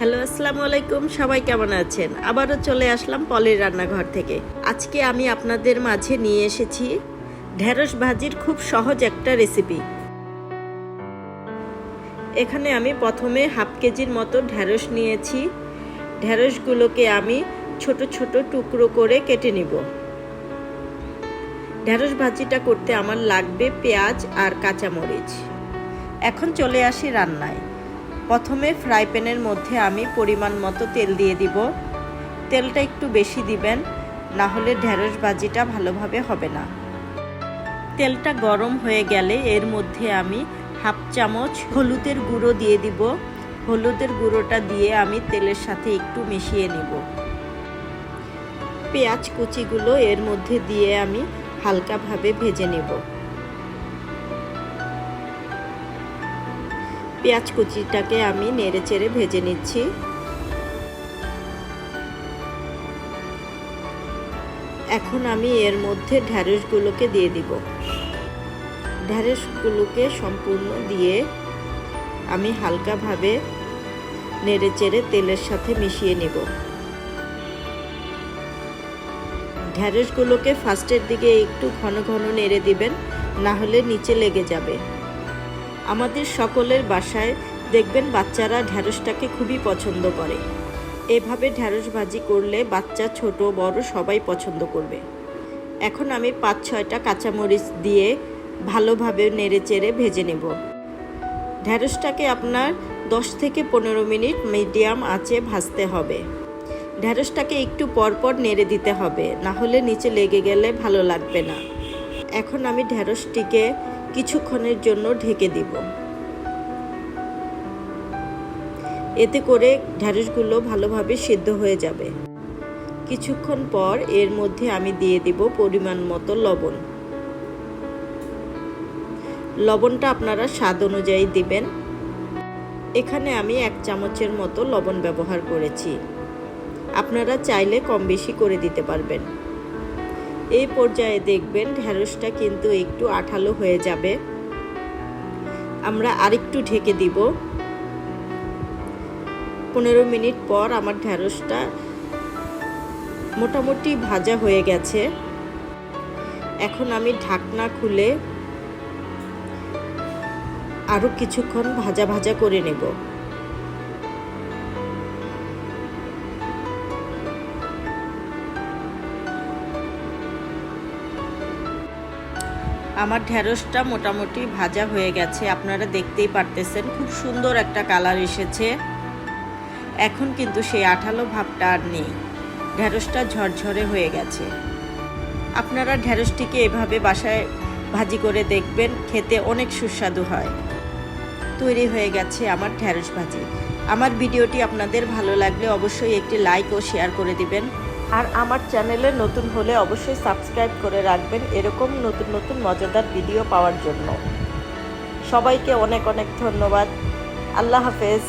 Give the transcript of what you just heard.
Hello, আসসালামু আলাইকুম। সবাই কেমন আছেন? আবারও চলে আসলাম পলির রান্নাঘর থেকে। আজকে আমি আপনাদের মাঝে নিয়ে এসেছি ঢেঁড়স ভাজির খুব সহজ একটা রেসিপি। এখানে আমি প্রথমে হাফ কেজির মতো ঢেঁড়স নিয়েছি। ঢেঁড়সগুলোকে আমি ছোট ছোট টুকরো করে কেটে নিব। ঢেঁড়স ভাজিটা করতে আমার লাগবে পেঁয়াজ আর কাঁচামরিচ। এখন চলে আসি রান্নায়। প্রথমে ফ্রাই প্যানের মধ্যে আমি পরিমাণ মতো তেল দিয়ে দিব। তেলটা একটু বেশি দিবেন, না হলে ঢেঁড়স ভাজিটা ভালোভাবে হবে না। তেলটা গরম হয়ে গেলে এর মধ্যে আমি হাফ চামচ হলুদের গুঁড়ো দিয়ে দিব। হলুদের গুঁড়োটা দিয়ে আমি তেলের সাথে একটু মিশিয়ে নিব। পেঁয়াজ কুচিগুলো এর মধ্যে দিয়ে আমি হালকাভাবে ভেজে নেব। পেঁয়াজ কুচিটাকে আমি নেড়েচেড়ে ভেজে নিচ্ছি। এখন আমি এর মধ্যে ঢেঁড়সগুলোকে দিয়ে দিব। ঢেঁড়সগুলোকে সম্পূর্ণ দিয়ে আমি হালকাভাবে নেড়েচেড়ে তেলের সাথে মিশিয়ে নেব। ঢেঁড়সগুলোকে ফার্স্টের দিকে একটু ঘন ঘন নেড়ে দিবেন, না হলে নিচে লেগে যাবে। আমাদের সকলের বাসায় দেখবেন বাচ্চারা ঢেঁড়সটাকে খুবই পছন্দ করে। এভাবে ঢেঁড়স ভাজি করলে বাচ্চা ছোট বড় সবাই পছন্দ করবে। এখন আমি ৫-৬টা কাঁচামরিচ দিয়ে ভালোভাবে নেড়েচেড়ে ভেজে নেব। ঢেঁড়সটাকে আপনার ১০ থেকে ১৫ মিনিট মিডিয়াম আঁচে ভাজতে হবে। ঢেঁড়সটাকে একটু পরপর নেড়ে দিতে হবে, না হলে নিচে লেগে গেলে ভালো লাগবে না। এখন আমি ঢেঁড়সটিকে কিছুক্ষণের জন্য ঢেকে দিব। এতে করে ঢেঁড়সগুলো ভালোভাবে সিদ্ধ হয়ে যাবে। কিছুক্ষণ পর এর মধ্যে আমি দিয়ে দিব পরিমাণ মতো লবণ। লবণটা আপনারা স্বাদ অনুযায়ী দিবেন। এখানে আমি ১ চামচের মতো লবণ ব্যবহার করেছি। আপনারা চাইলে কম বেশি করে দিতে পারবেন। এই পর্যায়ে দেখবেন ঢেঁড়সটা কিন্তু একটু আঠালো হয়ে যাবে। আমরা আরেকটু ঢেকে দিব। ১৫ মিনিট পর আমার ঢেঁড়সটা মোটামুটি ভাজা হয়ে গেছে। এখন আমি ঢাকনা খুলে আরও কিছুক্ষণ ভাজা ভাজা করে নেব। আমার ঢেঁড়সটা মোটামুটি ভাজা হয়ে গেছে, আপনারা দেখতেই পারতেছেন খুব সুন্দর একটা কালার এসেছে। এখন কিন্তু সেই আঠালো ভাবটা আর নেই, ঢেঁড়সটা ঝরঝরে হয়ে গেছে। আপনারা ঢেঁড়সটিকে এভাবে বাসায় ভাজি করে দেখবেন, খেতে অনেক সুস্বাদু হয়। তৈরি হয়ে গেছে আমার ঢেঁড়স ভাজি। আমার ভিডিওটি আপনাদের ভালো লাগলে অবশ্যই একটি লাইক ও শেয়ার করে দিবেন। আর আমার চ্যানেলে নতুন হলে অবশ্যই সাবস্ক্রাইব করে রাখবেন এরকম নতুন নতুন মজাদার ভিডিও পাওয়ার জন্য। সবাইকে অনেক অনেক ধন্যবাদ। আল্লাহ হাফেজ।